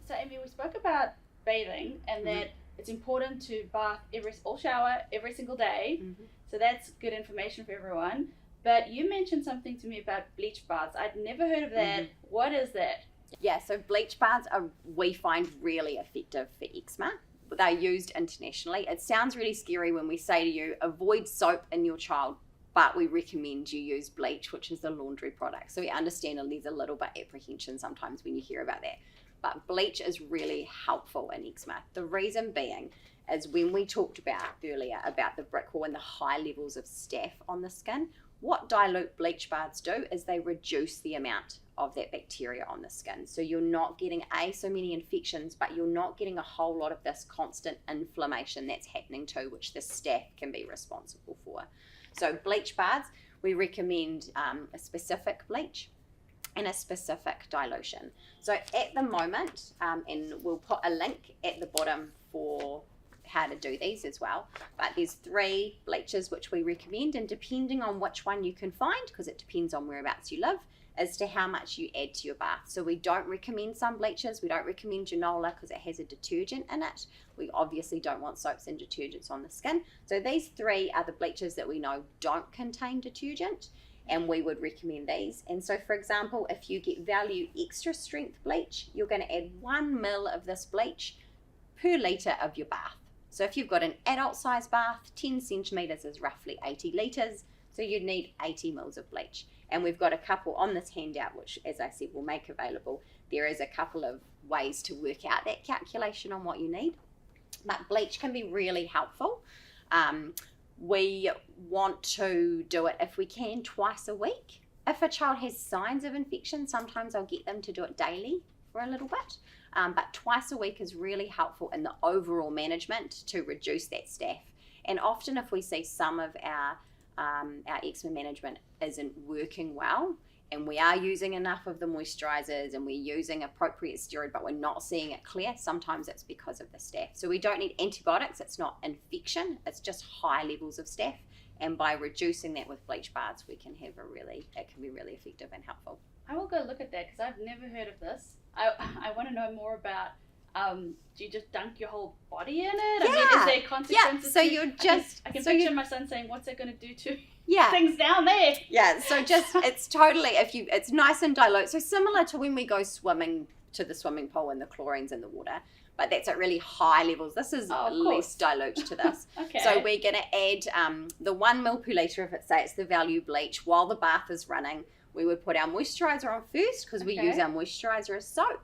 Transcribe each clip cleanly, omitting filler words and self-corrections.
So Amy, we spoke about bathing and that it's important to bath or shower every single day. So that's good information for everyone. But you mentioned something to me about bleach baths. I'd never heard of that. What is that? Yeah, so bleach baths we find really effective for eczema. They're used internationally. It sounds really scary when we say to you, avoid soap in your child, but we recommend you use bleach, which is a laundry product. So we understand there's a little bit apprehension sometimes when you hear about that. But bleach is really helpful in eczema. The reason being is when we talked about earlier about the brick wall and the high levels of staph on the skin, what dilute bleach baths do is they reduce the amount of that bacteria on the skin. So you're not getting so many infections, but you're not getting a whole lot of this constant inflammation that's happening too, which the staph can be responsible for. So bleach baths, we recommend a specific bleach and a specific dilution. So at the moment, and we'll put a link at the bottom for how to do these as well, but there's 3 bleaches which we recommend, and depending on which one you can find, because it depends on whereabouts you live, as to how much you add to your bath. So we don't recommend some bleaches. We don't recommend Genola because it has a detergent in it. We obviously don't want soaps and detergents on the skin. So these 3 are the bleaches that we know don't contain detergent, and we would recommend these. And so, for example, if you get Value Extra Strength bleach, you're going to add 1 ml of this bleach per litre of your bath. So if you've got an adult size bath, 10 centimetres is roughly 80 litres, so you'd need 80 mils of bleach. And we've got a couple on this handout, which, as I said, we'll make available. There is a couple of ways to work out that calculation on what you need. But bleach can be really helpful. We want to do it, if we can, twice a week. If a child has signs of infection, sometimes I'll get them to do it daily for a little bit. But twice a week is really helpful in the overall management to reduce that staph. And often if we see some of our eczema management isn't working well, and we are using enough of the moisturizers and we're using appropriate steroid, but we're not seeing it clear, sometimes it's because of the staph. So we don't need antibiotics. It's not infection. It's just high levels of staph. And by reducing that with bleach baths, it can be really effective and helpful. I will go look at that because I've never heard of this. I want to know more about, do you just dunk your whole body in it? Yeah. I mean, is there consequences? So you're just... I can picture my son saying, what's it going to do to Yeah. things down there? Yeah, so just, it's totally, it's nice and dilute. So similar to when we go swimming to the swimming pool and the chlorine's in the water, but that's at really high levels. This is less dilute to this. Okay. So we're going to add the 1 ml per litre, if it's the Value bleach, while the bath is running. We would put our moisturiser on first because we use our moisturiser as soap.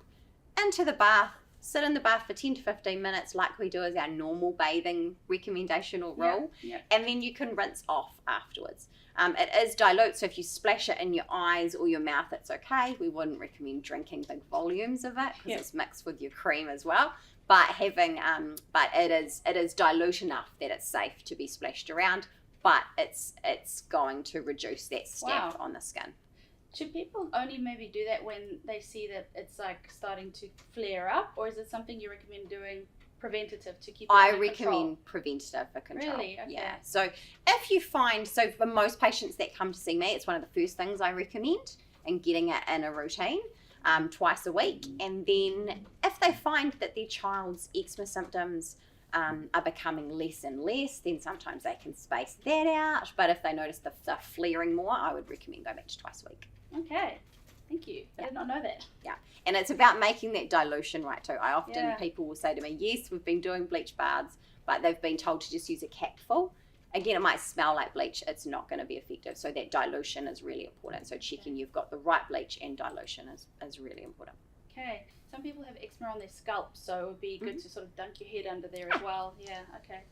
Into the bath, sit in the bath for 10 to 15 minutes like we do as our normal bathing recommendation or rule. And then you can rinse off afterwards. It is dilute, so if you splash it in your eyes or your mouth, it's okay. We wouldn't recommend drinking big volumes of it because it's mixed with your cream as well. But but it is dilute enough that it's safe to be splashed around, but it's going to reduce that staph on the skin. Should people only maybe do that when they see that it's like starting to flare up, or is it something you recommend doing preventative to keep it under control? I recommend preventative for control. Really? Okay. Yeah. So if you find, for most patients that come to see me, it's one of the first things I recommend, and getting it in a routine twice a week. And then if they find that their child's eczema symptoms are becoming less and less, then sometimes they can space that out. But if they notice they're flaring more, I would recommend go back to twice a week. Okay, thank you. I did not know that. Yeah, and it's about making that dilution right too. I often, people will say to me, yes, we've been doing bleach baths, but they've been told to just use a capful. Again, it might smell like bleach. It's not going to be effective. So that dilution is really important. So checking you've got the right bleach and dilution is really important. Okay. Some people have eczema on their scalp, so it would be good to sort of dunk your head under there as well. Yeah, okay.